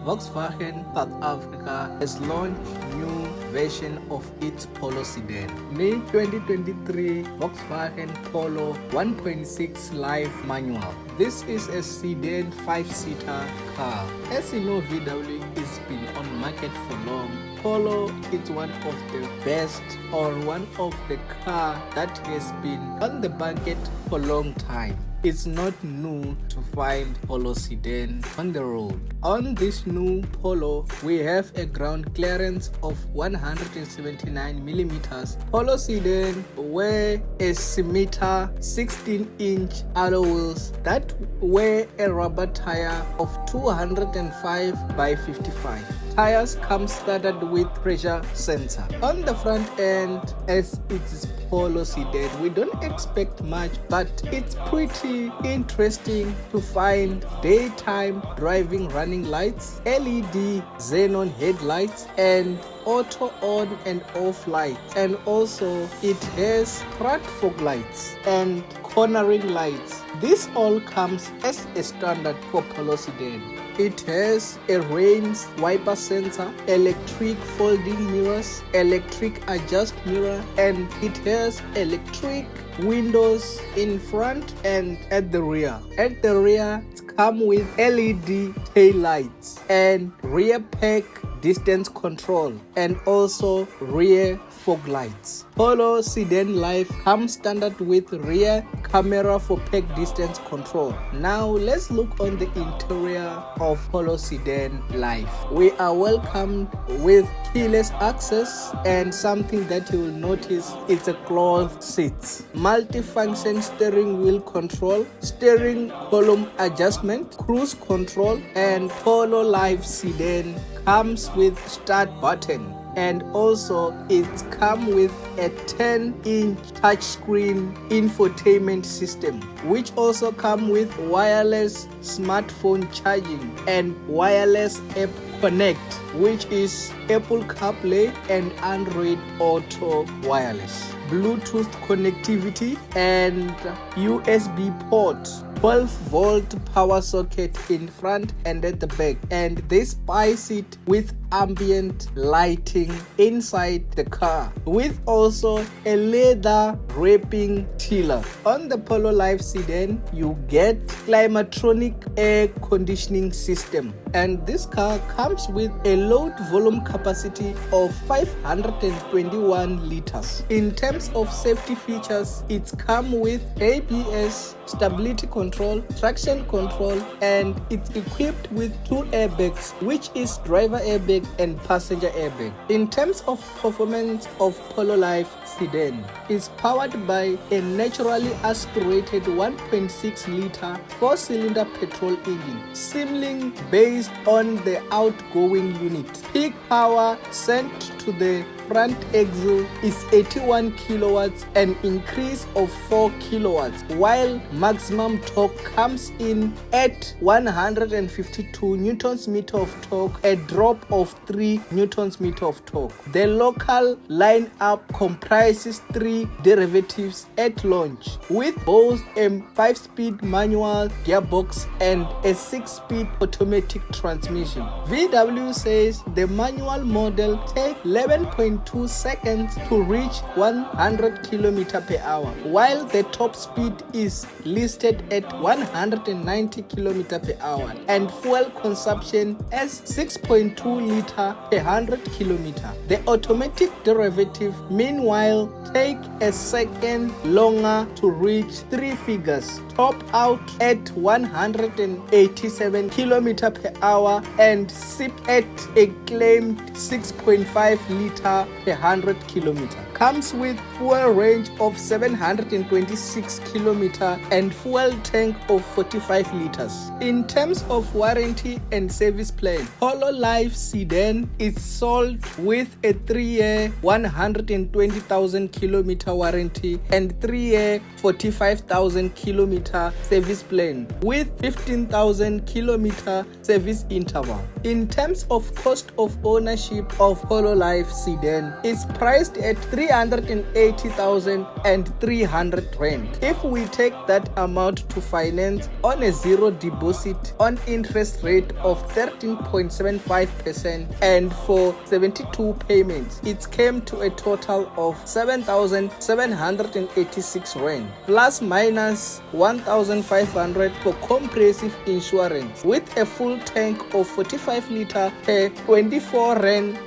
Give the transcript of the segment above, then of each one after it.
Volkswagen South Africa has launched new version of its Polo Sedan. May 2023 Volkswagen Polo 1.6 Life manual. This is a sedan 5-seater car. As you know, VW has been on market for long. Polo is one of the best or one of the car that has been on the market for a long time. It's not new to find Polo Sedan on the road. On this new Polo, we have a ground clearance of 179 millimeters. Polo Sedan wear a Scimitar 16-inch alloy wheels that wear a rubber tire of 205 by 55. Tires come standard with pressure sensor. On the front end, as it is Polo Sedan, we don't expect much, but it's pretty interesting to find daytime driving running lights, LED xenon headlights, and auto on and off lights. And also it has front fog lights and cornering lights. This all comes as a standard for Polo Sedan. It has a rain wiper sensor, electric folding mirrors, electric adjust mirror, and it has electric windows in front and at the rear. At the rear, it comes with LED tail lights and rear park distance control and also rear fog lights. Polo Sedan Life comes standard with rear camera for park distance control. Now let's look on the interior of Polo Sedan Life. We are welcomed with keyless access, and something that you will notice, it's a cloth seats, multi-function steering wheel control, steering column adjustment, cruise control, and Polo Life Sedan comes with start button, and also it comes with a 10-inch touchscreen infotainment system, which also comes with wireless smartphone charging and wireless app connect, which is Apple CarPlay and Android Auto wireless, Bluetooth connectivity, and USB port, 12-volt power socket in front and at the back, and they spice it with ambient lighting inside the car, with also a leather wrapping tiller. On the Polo Life Sedan, you get Climatronic air conditioning system, and this car comes with a load volume capacity of 521 liters. In terms of safety features, it's come with ABS, stability control, traction control, and it's equipped with 2 airbags, which is driver airbag and passenger airbag. In terms of performance of Polo Life Sedan, it's powered by a naturally aspirated 1.6 liter 4-cylinder petrol engine, seamless based on the outgoing unit. Peak power sent to the front axle is 81 kilowatts, an increase of 4 kilowatts, while maximum torque comes in at 152 newtons meter of torque, a drop of 3 newtons meter of torque. The local lineup comprises 3 derivatives at launch, with both a 5-speed manual gearbox and a 6-speed automatic transmission. VW says the manual model takes 11.2 seconds to reach 100 km per hour, while the top speed is listed at 190 km per hour, and fuel consumption as 6.2 liter per 100 km. The automatic derivative, meanwhile, take a second longer to reach 3 figures, top out at 187 km per hour, and sip at a claimed 6.5 liter per 100 km. Comes with fuel range of 726 km and fuel tank of 45 liters. In terms of warranty and service plan, Polo Life Sedan is sold with a 3-year 120,000 km warranty and 3-year 45,000 km service plan with 15,000 km service interval. In terms of cost of ownership of Polo Life Sedan, it's priced at 3 380,300 rand. If we take that amount to finance on a zero deposit on interest rate of 13.75% and for 72 payments, it came to a total of 7,786 rand plus minus 1,500 for comprehensive insurance with a full tank of 45 liter per 24 rand,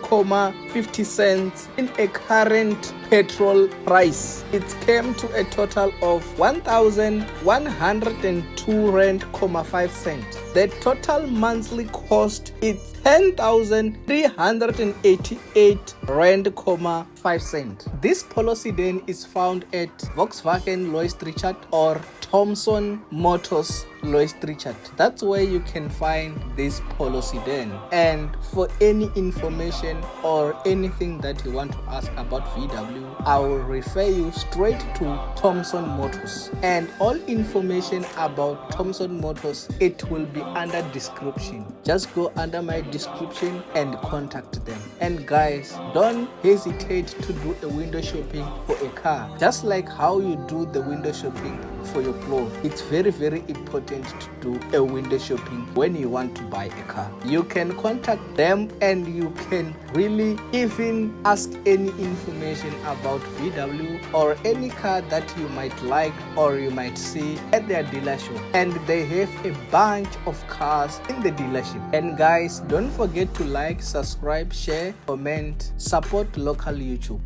50 cents in a current petrol price. It came to a total of 1,102 rand, 5 cents. The total monthly cost is 10,388 rand, 5 cents. This Polo sedan is found at Volkswagen South Africa or Thompson Motors South Africa. That's where you can find this Polo sedan. And for any information or anything that you want to ask about VW, I will refer you straight to Thompson Motors. And all information about Thompson Motors, it will be under description. Just go under my description and contact them. And guys, don't hesitate to do a window shopping for a car, just like how you do the window shopping for your clothes. It's very important to do a window shopping when you want to buy a car. You can contact them and you can really even ask any information about VW or any car that you might like or you might see at their dealership. And they have a bunch of cars in the dealership. And guys, don't forget to like, subscribe, share, comment, support local YouTube.